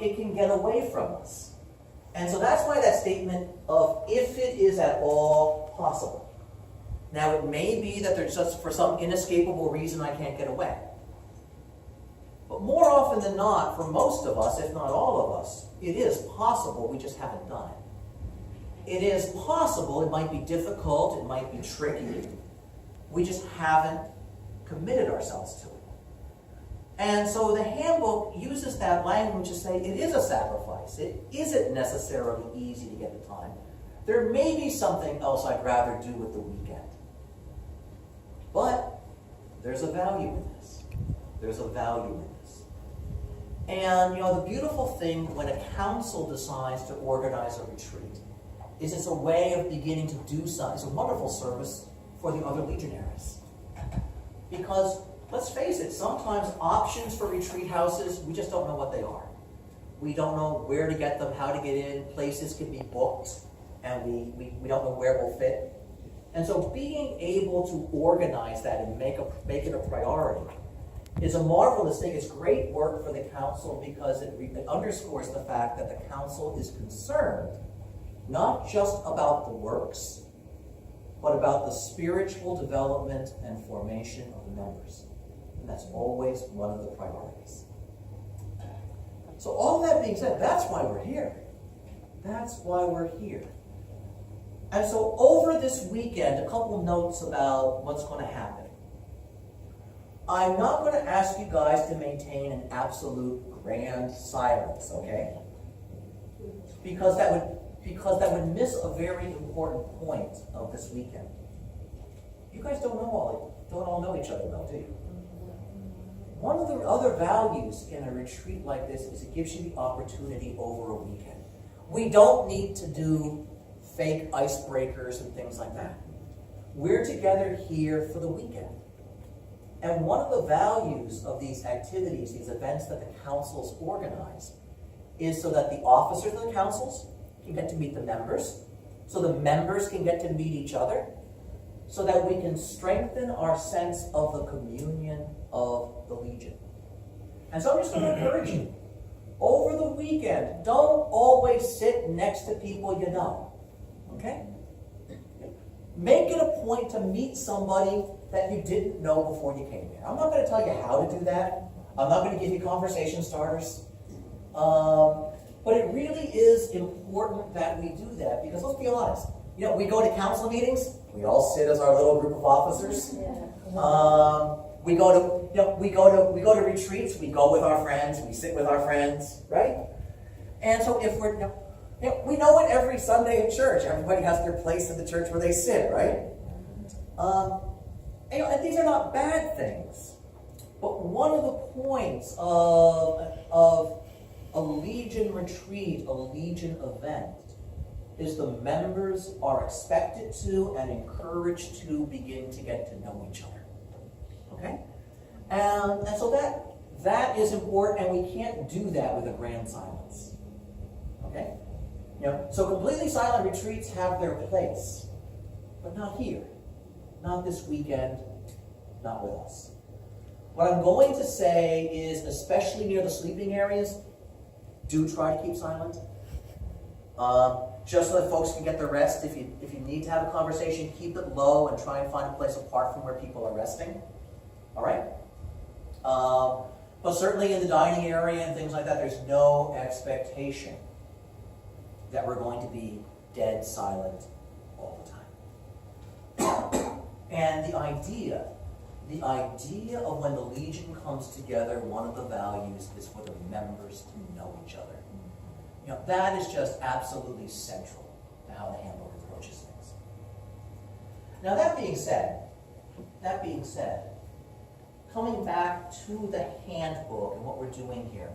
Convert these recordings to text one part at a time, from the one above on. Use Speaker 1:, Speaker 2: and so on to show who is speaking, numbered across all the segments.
Speaker 1: it can get away from us. And so that's why that statement of if it is at all possible. Now it may be that there's just for some inescapable reason I can't get away. But more often than not, for most of us, if not all of us, it is possible, we just haven't done it. It is possible, it might be difficult, it might be tricky, we just haven't committed ourselves to it. And so the handbook uses that language to say it is a sacrifice. It isn't necessarily easy to get the time. There may be something else I'd rather do with the weekend. But there's a value in this. There's a value in this. And the beautiful thing when a council decides to organize a retreat is it's a way of beginning to do something. It's a wonderful service for the other legionaries. Because let's face it, sometimes options for retreat houses, we just don't know what they are. We don't know where to get them, how to get in. Places can be booked, and we don't know where we'll fit. And so being able to organize that and make it a priority is a marvelous thing. It's great work for the council because it underscores the fact that the council is concerned not just about the works, but about the spiritual development and formation of the members. And that's always one of the priorities. So all that being said, that's why we're here. That's why we're here. And so over this weekend, a couple notes about what's going to happen. I'm not going to ask you guys to maintain an absolute grand silence, okay? Because that would miss a very important point of this weekend. You guys don't all know each other well, do you? One of the other values in a retreat like this is it gives you the opportunity over a weekend. We don't need to do fake icebreakers and things like that. We're together here for the weekend. And one of the values of these activities, these events that the councils organize, is so that the officers of the councils can get to meet the members, so the members can get to meet each other, so that we can strengthen our sense of the communion of the Legion. And so I'm just going to encourage you, over the weekend, don't always sit next to people you know. Okay? Make it a point to meet somebody that you didn't know before you came here. I'm not going to tell you how to do that. I'm not going to give you conversation starters. But it really is important that we do that because let's be honest. We go to council meetings. We all sit as our little group of officers. We go to retreats. We go with our friends. We sit with our friends, right? And so if we know it every Sunday in church. Everybody has their place in the church where they sit, right? And these are not bad things. But one of the points of a Legion retreat, a Legion event, is the members are expected to and encouraged to begin to get to know each other. Okay? And so that is important, and we can't do that with a grand silence. Okay? So completely silent retreats have their place, but not here. Not this weekend, not with us. What I'm going to say is, especially near the sleeping areas, do try to keep silent. Just so that folks can get their rest. If you need to have a conversation, keep it low and try and find a place apart from where people are resting. All right? But certainly in the dining area and things like that, there's no expectation that we're going to be dead silent all the time. And the idea of when the Legion comes together, one of the values is for the members to know each other. That is just absolutely central to how the handbook approaches things. Now that being said, coming back to the handbook and what we're doing here,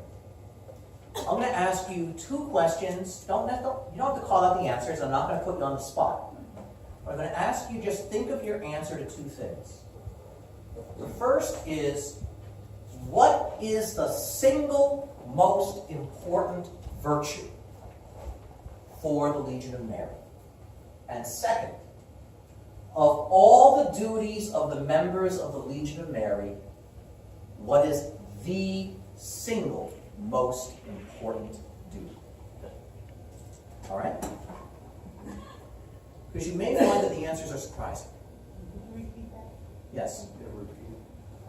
Speaker 1: I'm going to ask you two questions. You don't have to call out the answers. I'm not going to put you on the spot. I'm going to ask you just think of your answer to two things. The first is, what is the single most important virtue for the Legion of Mary? And second, of all the duties of the members of the Legion of Mary, what is the single most important? important duty. All right? Because you may find that the answers are surprising. Yes?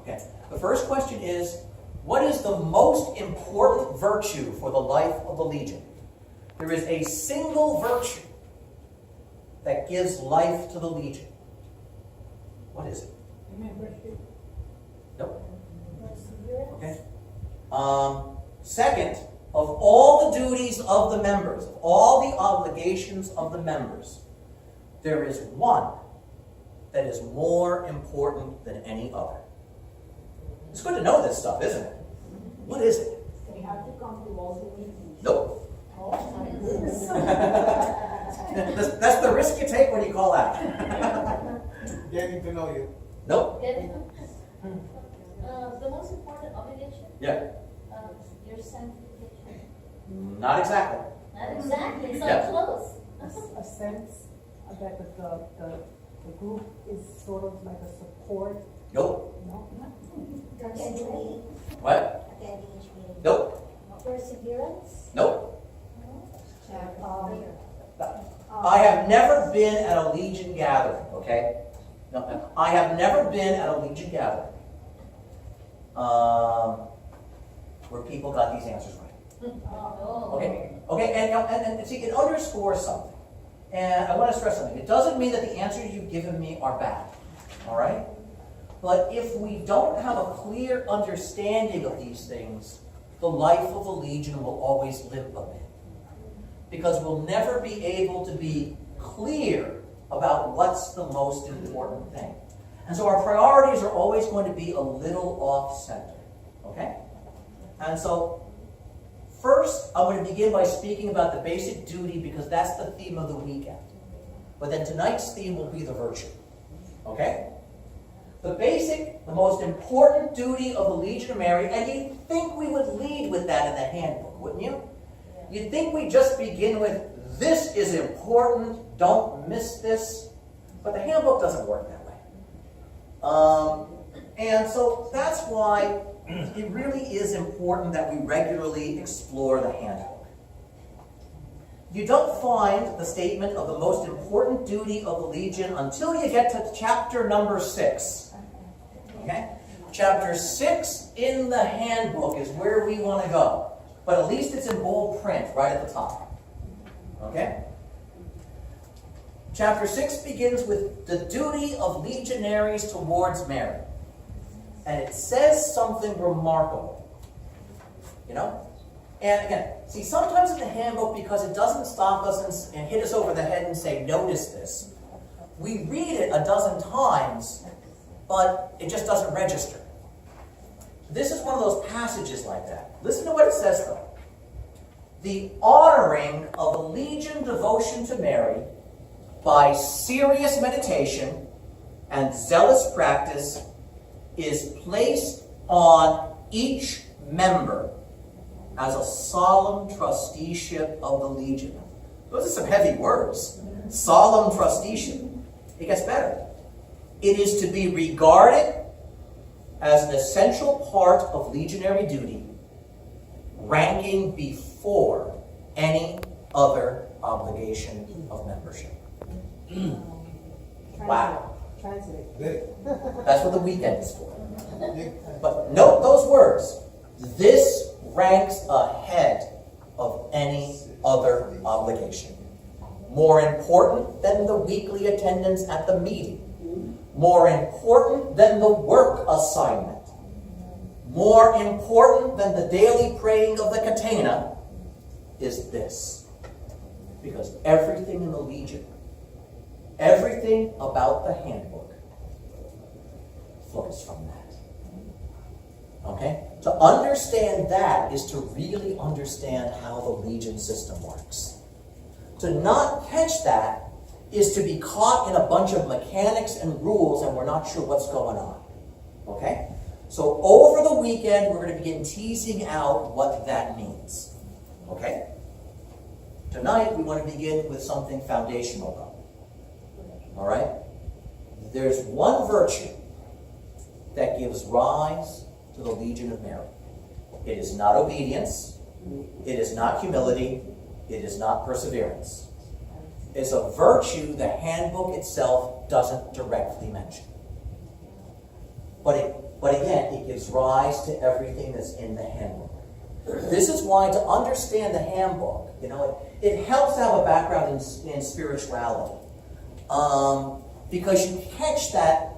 Speaker 1: Okay. The first question is, what is the most important virtue for the life of the Legion? There is a single virtue that gives life to the Legion. What is it? Nope. Okay. Second, of all the duties of the members, of all the obligations of the members, there is one that is more important than any other. It's good to know this stuff, isn't it? What is it?
Speaker 2: We have to come to all the meetings.
Speaker 1: Nope.
Speaker 2: Oh, my goodness.
Speaker 1: That's the risk you take when you call out.
Speaker 3: Getting to know you.
Speaker 1: Nope.
Speaker 2: The most important obligation?
Speaker 1: Yeah.
Speaker 2: Your sanctification.
Speaker 1: Not exactly.
Speaker 2: Not exactly, so
Speaker 1: Yeah.
Speaker 2: close.
Speaker 4: A sense that the group is sort of like a support.
Speaker 1: Nope.
Speaker 4: No?
Speaker 5: Attending
Speaker 1: What?
Speaker 5: each meeting.
Speaker 1: Nope.
Speaker 5: Perseverance.
Speaker 1: Nope.
Speaker 5: Um,
Speaker 1: I have never been at a Legion gathering, okay? No, I have never been at a Legion gathering where people got these answers right.
Speaker 2: Oh.
Speaker 1: Okay, and see, it underscores something. And I want to stress something. It doesn't mean that the answers you've given me are bad, all right? But if we don't have a clear understanding of these things, the life of the Legion will always limp a bit. Because we'll never be able to be clear about what's the most important thing. And so our priorities are always going to be a little off-center, okay? And so, first, I'm going to begin by speaking about the basic duty because that's the theme of the weekend. But then tonight's theme will be the virtue, okay? The basic, the most important duty of the Legion of Mary, and you'd think we would lead with that in the handbook, wouldn't you? You'd think we'd just begin with, this is important, don't miss this. But the handbook doesn't work that way. And so that's why it really is important that we regularly explore the handbook. You don't find the statement of the most important duty of the Legion until you get to chapter number 6. Okay? Chapter 6 in the handbook is where we want to go. But at least it's in bold print right at the top. Okay? Chapter 6 begins with the duty of legionaries towards Mary. And it says something remarkable. You know? And again, see, sometimes in the handbook, because it doesn't stop us and hit us over the head and say, notice this, we read it a dozen times, but it just doesn't register. This is one of those passages like that. Listen to what it says, though. The honoring of a Legion devotion to Mary by serious meditation and zealous practice is placed on each member as a solemn trusteeship of the Legion. Those are some heavy words. Solemn trusteeship. It gets better. It is to be regarded as an essential part of legionary duty, ranking before any other obligation of membership. Wow.
Speaker 4: Translate.
Speaker 1: That's what the weekend is for. But note those words. This ranks ahead of any other obligation. More important than the weekly attendance at the meeting. More important than the work assignment. More important than the daily praying of the catena is this. Because everything in the Legion, everything about the handbook flows from that. Okay? To understand that is to really understand how the Legion system works. To not catch that is to be caught in a bunch of mechanics and rules and we're not sure what's going on. Okay? So over the weekend, we're going to begin teasing out what that means. Okay? Tonight, we want to begin with something foundational, though. All right? There's one virtue that gives rise to the Legion of Mary. It is not obedience. It is not humility. It is not perseverance. It's a virtue the handbook itself doesn't directly mention. But again, it gives rise to everything that's in the handbook. This is why, to understand the handbook, it helps to have a background in spirituality. Because you catch that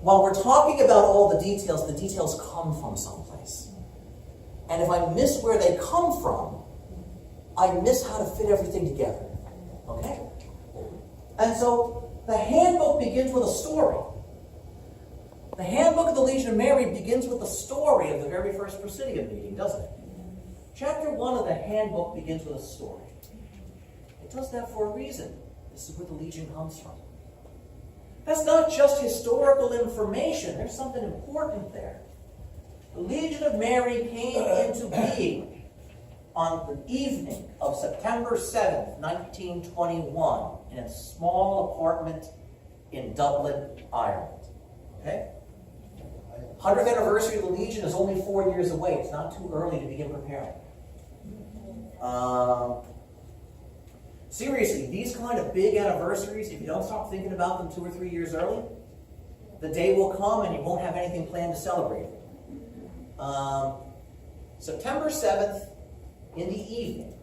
Speaker 1: while we're talking about all the details come from someplace. And if I miss where they come from, I miss how to fit everything together. Okay? And so the handbook begins with a story. The handbook of the Legion of Mary begins with the story of the very first Presidium meeting, doesn't it? Chapter 1 of the handbook begins with a story. It does that for a reason. This is where the Legion comes from. That's not just historical information. There's something important there. The Legion of Mary came into being on the evening of September 7th, 1921, in a small apartment in Dublin, Ireland. Okay? 100th anniversary of the Legion is only 4 years away. It's not too early to begin preparing. Seriously, these kind of big anniversaries, if you don't start thinking about them 2 or 3 years early, the day will come and you won't have anything planned to celebrate. September 7th, in the evening,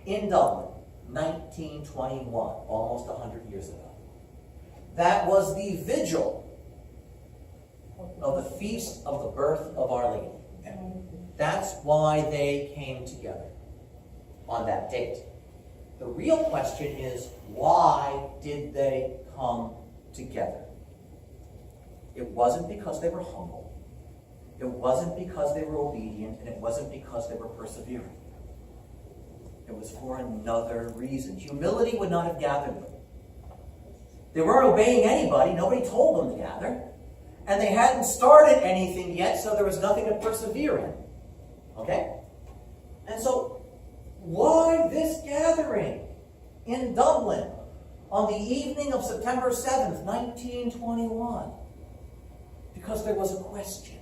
Speaker 1: in Dublin, 1921, almost 100 years ago. That was the vigil of the feast of the birth of Our Lady. That's why they came together on that date. The real question is, why did they come together? It wasn't because they were humble. It wasn't because they were obedient, and it wasn't because they were persevering. It was for another reason. Humility would not have gathered them. They weren't obeying anybody. Nobody told them to gather. And they hadn't started anything yet, so there was nothing to persevere in. Okay? And so, why this gathering in Dublin on the evening of September 7th, 1921? Because there was a question.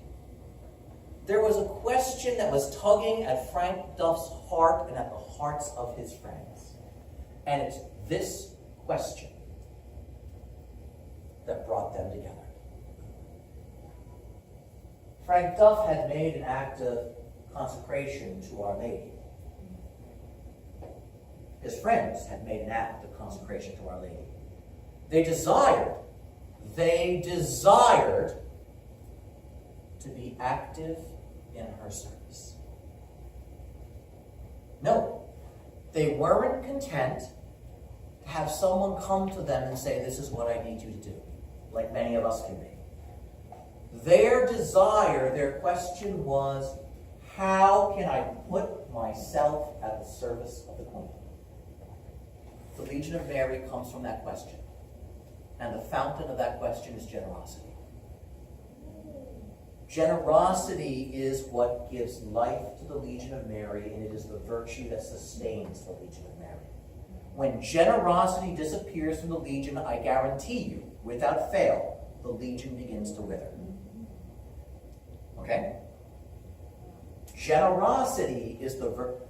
Speaker 1: There was a question that was tugging at Frank Duff's heart and at the hearts of his friends. And it's this question that brought them together. Frank Duff had made an act of consecration to Our Lady. His friends had made an act of consecration to Our Lady. They desired to be active in her service. No, they weren't content to have someone come to them and say, this is what I need you to do, like many of us can be. Their desire, their question was, how can I put myself at the service of the Queen? The Legion of Mary comes from that question. And the fountain of that question is generosity. Generosity is what gives life to the Legion of Mary, and it is the virtue that sustains the Legion of Mary. When generosity disappears from the Legion, I guarantee you, without fail, the Legion begins to wither. Okay? Generosity is the virtue.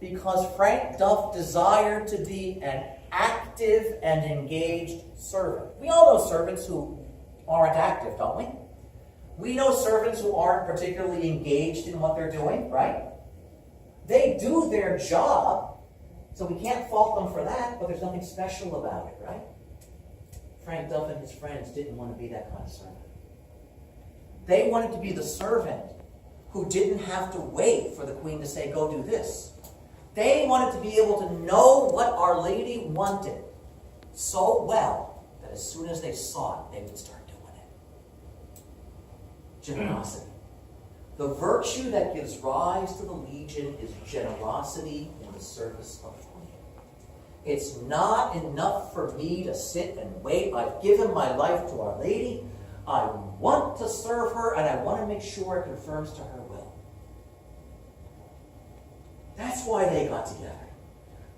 Speaker 1: Because Frank Duff desired to be an active and engaged servant. We all know servants who aren't active, don't we? We know servants who aren't particularly engaged in what they're doing, right? They do their job, so we can't fault them for that, but there's nothing special about it, right? Frank Duff and his friends didn't want to be that kind of servant. They wanted to be the servant who didn't have to wait for the Queen to say, go do this. They wanted to be able to know what Our Lady wanted so well that as soon as they saw it, they would start doing it. Generosity. The virtue that gives rise to the Legion is generosity in the service of the Queen. It's not enough for me to sit and wait. I've given my life to Our Lady. I want to serve her, and I want to make sure it conforms to her will. That's why they got together.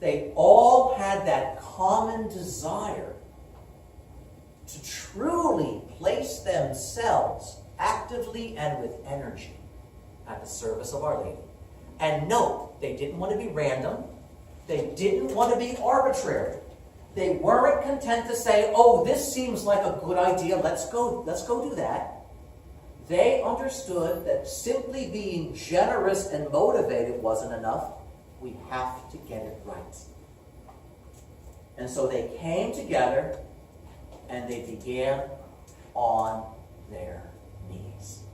Speaker 1: They all had that common desire to truly place themselves actively and with energy at the service of Our Lady. And note, they didn't want to be random. They didn't want to be arbitrary. They weren't content to say, oh, this seems like a good idea, let's go do that. They understood that simply being generous and motivated wasn't enough. We have to get it right. And so they came together and they began on their knees.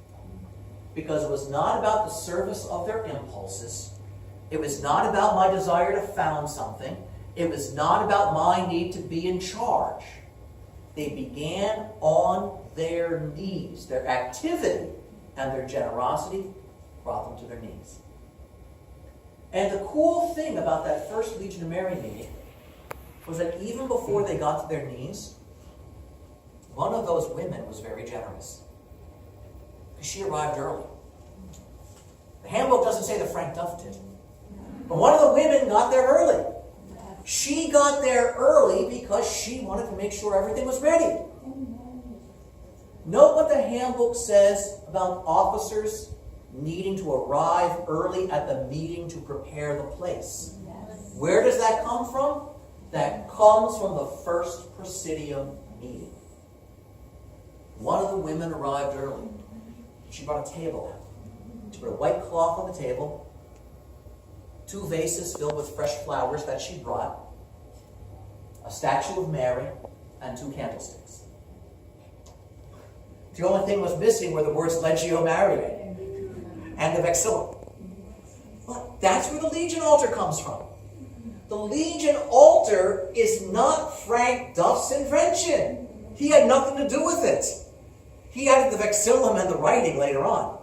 Speaker 1: Because it was not about the service of their impulses. It was not about my desire to found something. It was not about my need to be in charge. They began on their knees. Their activity and their generosity brought them to their knees. And the cool thing about that first Legion of Mary meeting was that even before they got to their knees, one of those women was very generous. Because she arrived early. The handbook doesn't say that Frank Duff did. But one of the women got there early. She got there early because she wanted to make sure everything was ready. Note what the handbook says about officers needing to arrive early at the meeting to prepare the place. Where does that come from? That comes from the first Presidium meeting. One of the women arrived early. She brought a table out. She put a white cloth on the table, 2 vases filled with fresh flowers that she brought, a statue of Mary, and 2 candlesticks. The only thing was missing were the words Legio Mariae and the vexillum. But that's where the Legion altar comes from. The Legion altar is not Frank Duff's invention. He had nothing to do with it. He added the vexillum and the writing later on.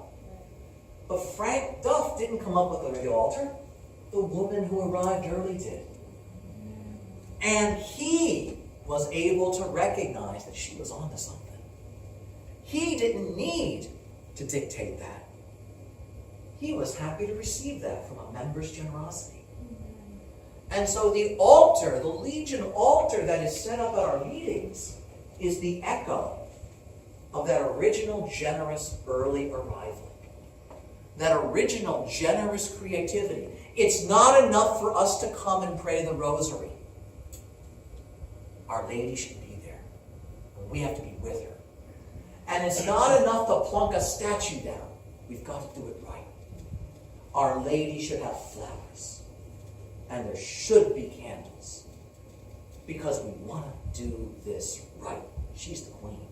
Speaker 1: But Frank Duff didn't come up with the altar. The woman who arrived early did. And he was able to recognize that she was onto something. He didn't need to dictate that. He was happy to receive that from a member's generosity. And so the altar, the Legion altar that is set up at our meetings, is the echo of that original generous early arrival. That original generous creativity. It's not enough for us to come and pray the rosary. Our Lady should be there. We have to be with her. And it's not enough to plunk a statue down. We've got to do it right. Our Lady should have flowers. And there should be candles. Because we want to do this right. She's the queen.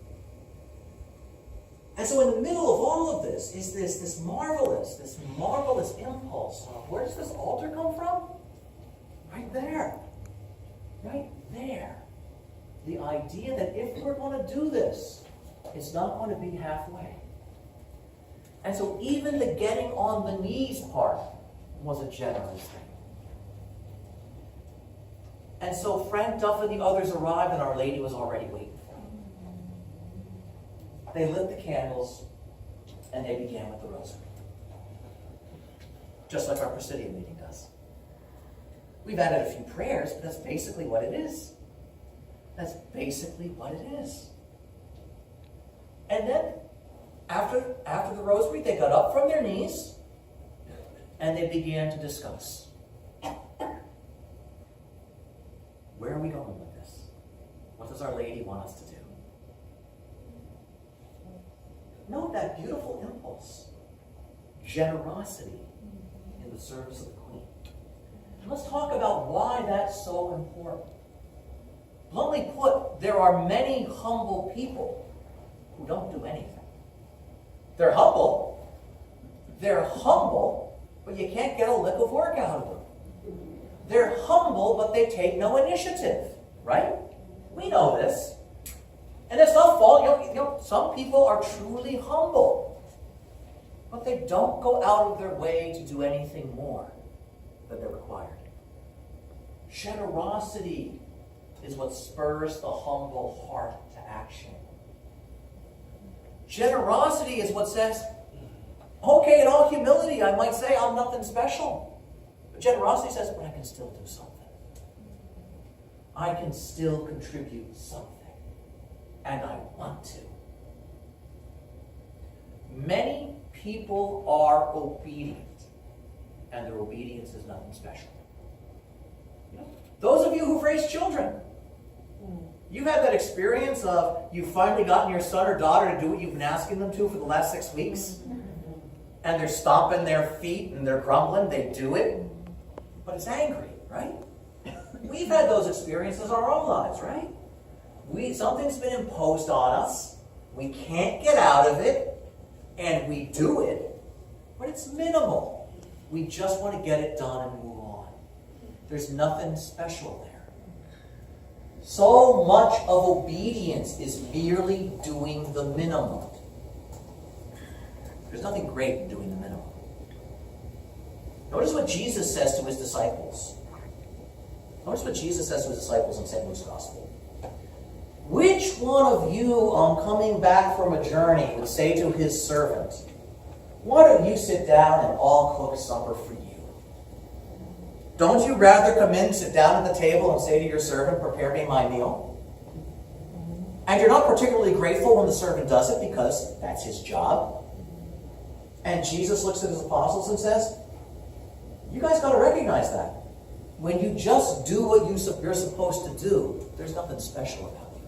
Speaker 1: And so in the middle of all of this is this marvelous impulse. Where does this altar come from? Right there. Right there. The idea that if we're going to do this, it's not going to be halfway. And so even the getting on the knees part was a generous thing. And so Frank Duff and the others arrived and Our Lady was already waiting for them. They lit the candles and they began with the rosary. Just like our Presidium meeting does. We've added a few prayers, but that's basically what it is. That's basically what it is. And then, after the rosary, they got up from their knees and they began to discuss. Where are we going with this? What does Our Lady want us to do? Note that beautiful impulse. Generosity in the service of the Queen. And let's talk about why that's so important. Bluntly put, there are many humble people who don't do anything. They're humble, but you can't get a lick of work out of them. They're humble, but they take no initiative, right? We know this. And it's no fault. Some people are truly humble, but they don't go out of their way to do anything more than they're required. Generosity is what spurs the humble heart to action. Generosity is what says, okay, in all humility, I might say I'm nothing special. But generosity says, but I can still do something. I can still contribute something. And I want to. Many people are obedient and their obedience is nothing special. You know? Those of you who've raised children, you've had that experience of you've finally gotten your son or daughter to do what you've been asking them to for the last 6 weeks, and they're stomping their feet and they're grumbling, they do it, but it's angry, right? We've had those experiences in our own lives, right? Something's been imposed on us, we can't get out of it, and we do it, but it's minimal. We just want to get it done and move on. There's nothing special there. So much of obedience is merely doing the minimum. There's nothing great in doing the minimum. Notice what Jesus says to his disciples. Notice what Jesus says to his disciples in St. Luke's Gospel. Which one of you, on coming back from a journey, would say to his servant, "Why don't you sit down and I'll cook supper for you?" Don't you rather come in, sit down at the table, and say to your servant, "Prepare me my meal"? And you're not particularly grateful when the servant does it because that's his job. And Jesus looks at his apostles and says, you guys got to recognize that. When you just do what you're supposed to do, there's nothing special about you.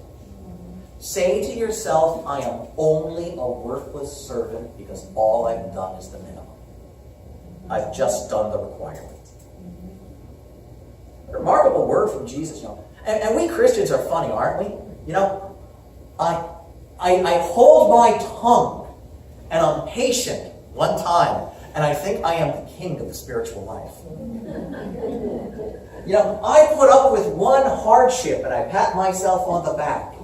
Speaker 1: Say to yourself, I am only a worthless servant because all I've done is the minimum. I've just done the requirement. Remarkable word from Jesus, you know. And we Christians are funny, aren't we? You know, I hold my tongue and I'm patient one time, and I think I am the king of the spiritual life. You know, I put up with one hardship and I pat myself on the back.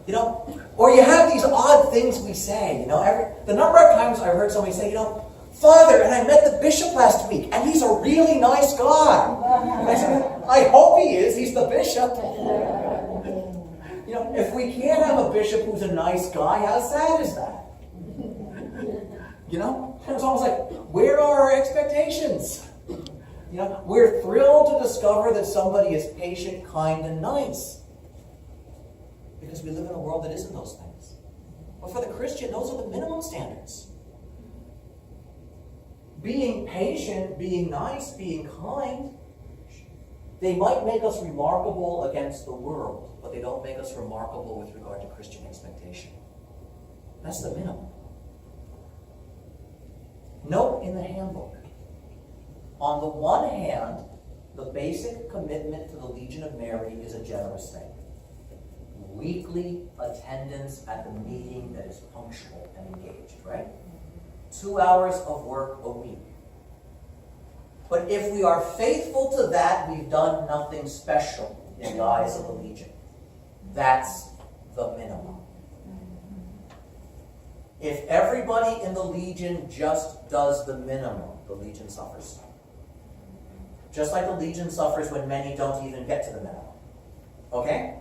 Speaker 1: You know, or you have these odd things we say. You know, the number of times I heard somebody say, you know, "Father, and I met the bishop last week, and he's a really nice guy." And I said, I hope he is. He's the bishop. You know, if we can't have a bishop who's a nice guy, how sad is that? You know, it's almost like, where are our expectations? You know, we're thrilled to discover that somebody is patient, kind, and nice, because we live in a world that isn't those things. But for the Christian, those are the minimum standards. Being patient, being nice, being kind, they might make us remarkable against the world, but they don't make us remarkable with regard to Christian expectation. That's the minimum. Note in the handbook, on the one hand, the basic commitment to the Legion of Mary is a generous thing. Weekly attendance at the meeting that is punctual and engaged, right? 2 hours of work a week. But if we are faithful to that, we've done nothing special in the eyes of the Legion. That's the minimum. If everybody in the Legion just does the minimum, the Legion suffers. Just like the Legion suffers when many don't even get to the minimum. Okay?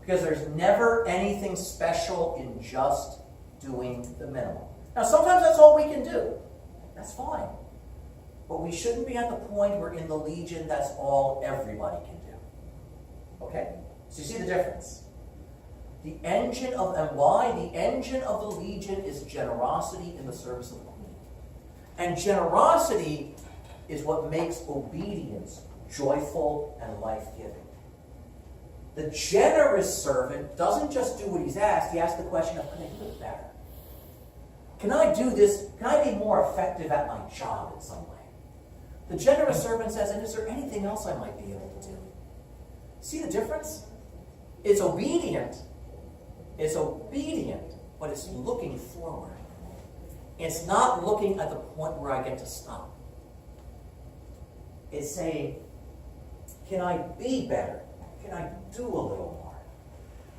Speaker 1: Because there's never anything special in just doing the minimum. Now, sometimes that's all we can do. That's fine. But we shouldn't be at the point where in the Legion that's all everybody can do. Okay? So you see the difference. The engine of the Legion is generosity in the service of the Queen. And generosity is what makes obedience joyful and life-giving. The generous servant doesn't just do what he's asked, he asks the question of, can I do it better? Can I do this? Can I be more effective at my job in some way? The generous servant says, and is there anything else I might be able to do? See the difference? It's obedient. It's obedient, but it's looking forward. It's not looking at the point where I get to stop. It's saying, can I be better? Can I do a little more?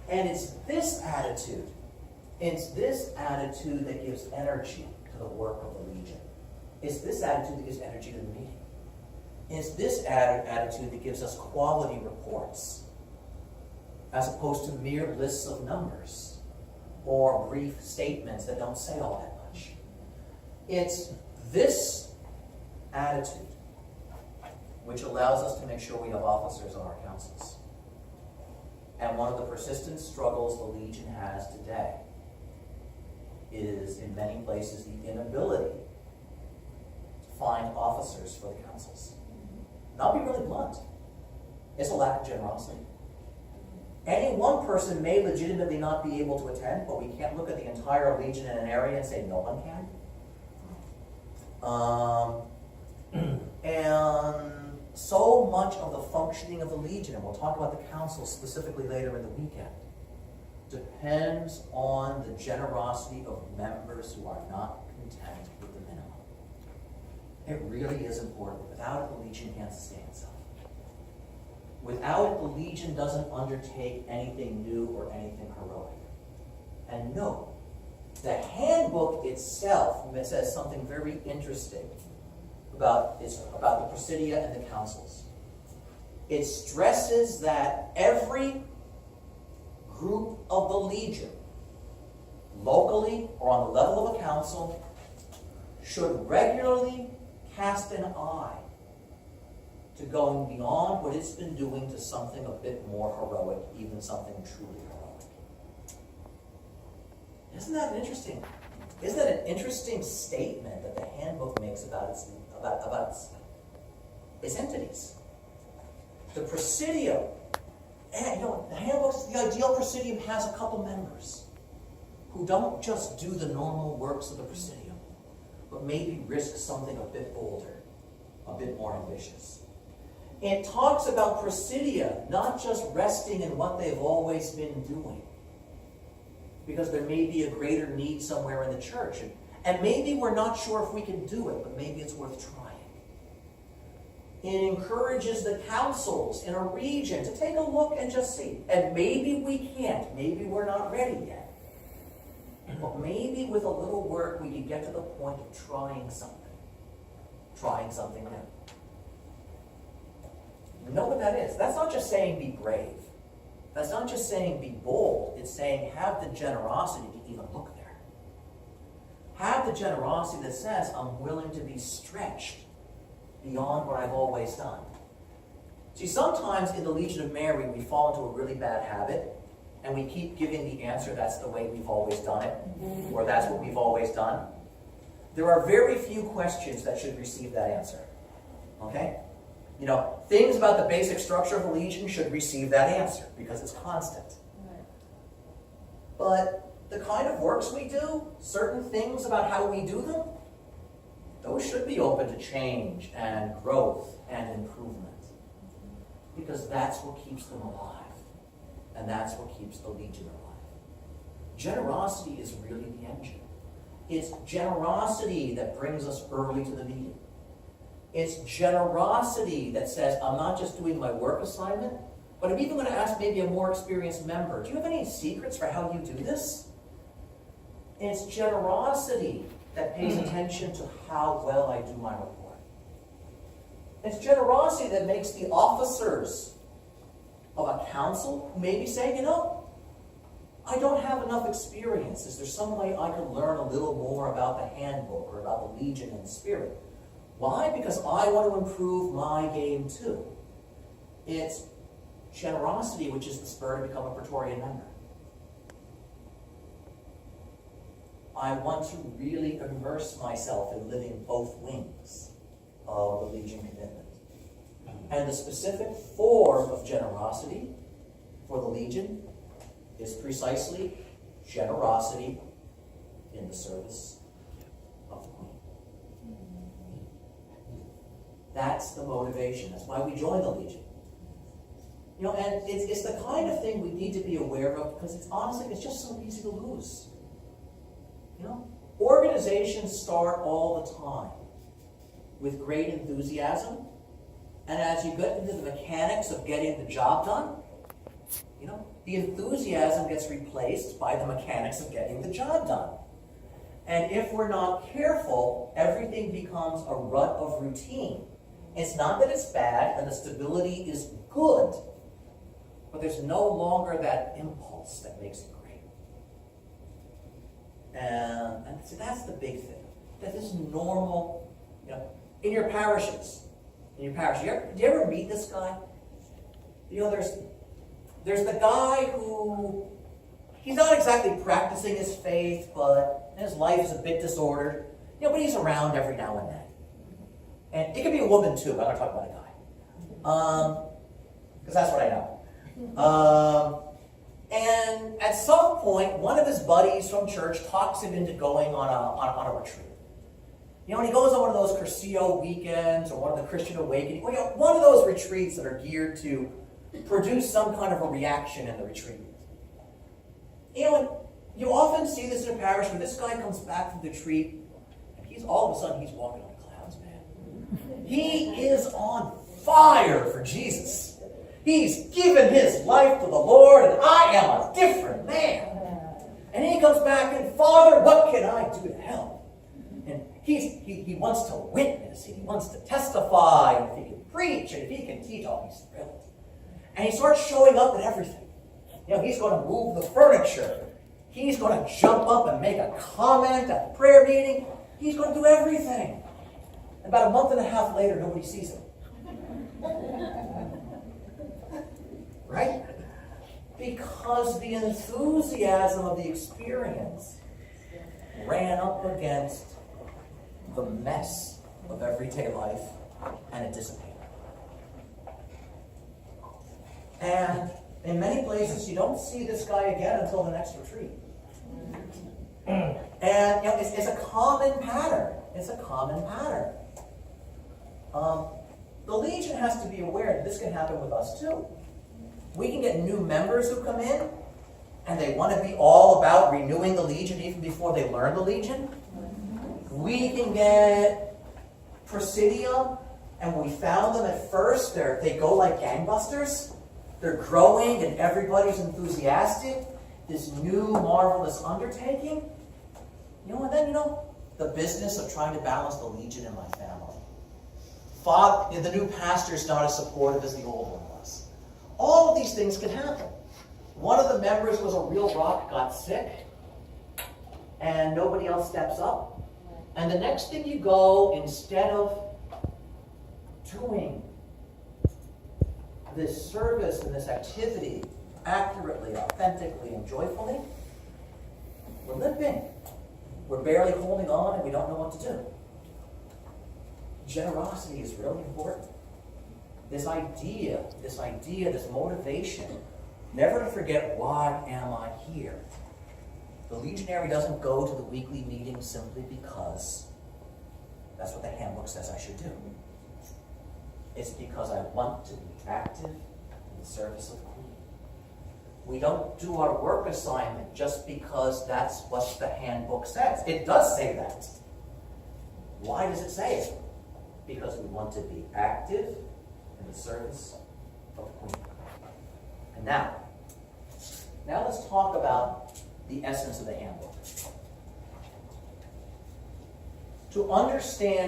Speaker 1: And it's this attitude that gives energy to the work of the Legion. It's this attitude that gives energy to the meeting. It's this attitude that gives us quality reports, as opposed to mere lists of numbers or brief statements that don't say all that much. It's this attitude which allows us to make sure we have officers on our councils. And one of the persistent struggles the Legion has today is, in many places, the inability to find officers for the councils. And I'll be really blunt. It's a lack of generosity. Any one person may legitimately not be able to attend, but we can't look at the entire Legion in an area and say no one can. And so much of the functioning of the Legion, and we'll talk about the council specifically later in the weekend, depends on the generosity of members who are not content with the minimum. It really is important. Without it, the Legion can't sustain itself. Without it, the Legion doesn't undertake anything new or anything heroic. And no, the handbook itself says something very interesting about the Presidia and the councils. It stresses that every group of the Legion, locally or on the level of a council, should regularly cast an eye to going beyond what it's been doing to something a bit more heroic, even something truly heroic. Isn't that an interesting statement that the handbook makes about its entities? The Presidium, and the handbook's the ideal Presidium has a couple members who don't just do the normal works of the Presidium, but maybe risk something a bit bolder, a bit more ambitious. It talks about Presidia not just resting in what they've always been doing, because there may be a greater need somewhere in the church, and maybe we're not sure if we can do it, but maybe it's worth trying. It encourages the councils in a region to take a look and just see, and maybe we can't, maybe we're not ready yet, but maybe with a little work we can get to the point of trying something new. You know what that is? That's not just saying be brave. That's not just saying be bold. It's saying have the generosity to even look there. Have the generosity that says I'm willing to be stretched beyond what I've always done. See, sometimes in the Legion of Mary we fall into a really bad habit and we keep giving the answer that's the way we've always done it, or that's what we've always done. There are very few questions that should receive that answer. Okay? Things about the basic structure of the Legion should receive that answer because it's constant.
Speaker 2: Right.
Speaker 1: But the kind of works we do, certain things about how we do them, those should be open to change and growth and improvement. Because that's what keeps them alive. And that's what keeps the Legion alive. Generosity is really the engine. It's generosity that brings us early to the meeting. It's generosity that says, I'm not just doing my work assignment, but I'm even going to ask maybe a more experienced member, do you have any secrets for how you do this? It's generosity that pays attention to how well I do my report. It's generosity that makes the officers of a council who maybe say, I don't have enough experience. Is there some way I could learn a little more about the handbook or about the Legion and the Spirit? Why? Because I want to improve my game too. It's generosity, which is the spur to become a Praetorian member. I want to really immerse myself in living both wings of the Legion commitment. And the specific form of generosity for the Legion is precisely generosity in the service of the Queen. That's the motivation. That's why we join the Legion. And it's the kind of thing we need to be aware of because it's just so easy to lose. Organizations start all the time with great enthusiasm, and as you get into the mechanics of getting the job done, the enthusiasm gets replaced by the mechanics of getting the job done. And if we're not careful, everything becomes a rut of routine. It's not that it's bad and the stability is good, but there's no longer that impulse that makes it great. And so that's the big thing. That this normal, in your parishes, do you ever meet this guy? There's the guy who, he's not exactly practicing his faith, but his life is a bit disordered. But he's around every now and then. it can be a woman too, I'm not talking about a guy. Because that's what I know. And at some point, one of his buddies from church talks him into going on a retreat. You know, when he goes on one of those Curcio weekends or one of the Christian Awakening, well, you know, one of those retreats that are geared to produce some kind of a reaction in the retreat. You know, and you often see this in a parish when this guy comes back from the retreat, and he's all of a sudden he's walking on clouds, man. He is on fire for Jesus. He's given his life to the Lord, and I am a different man. And he comes back and, Father, what can I do to help? And he wants to witness, he wants to testify, and if he can preach, and if he can teach, oh, he's thrilled. And he starts showing up at everything. You know, he's going to move the furniture. He's going to jump up and make a comment at the prayer meeting. He's going to do everything. About a month and a half later, nobody sees him. Right? Because the enthusiasm of the experience ran up against the mess of everyday life, and it dissipated. And in many places, you don't see this guy again until the next retreat. And you know, it's a common pattern. It's a common pattern. The Legion has to be aware that this can happen with us too. We can get new members who come in, and they want to be all about renewing the Legion even before they learn the Legion. We can get Presidium, and when we found them at first, they go like gangbusters. They're growing, and everybody's enthusiastic. This new, marvelous undertaking. You know, and then, you know, the business of trying to balance the Legion in my family. The new pastor's not as supportive as the old one was. All of these things could happen. One of the members was a real rock, got sick, and nobody else steps up. And the next thing you go, instead of doing this service and this activity accurately, authentically, and joyfully, we're limping. We're barely holding on, and we don't know what to do. Generosity is really important. This idea, this motivation, never to forget, why am I here? The legionary doesn't go to the weekly meeting simply because that's what the handbook says I should do. It's because I want to be active in the service of the Queen. We don't do our work assignment just because that's what the handbook says. It does say that. Why does it say it? Because we want to be active in the service of the Queen. And now let's talk about the essence of the handbook. To understand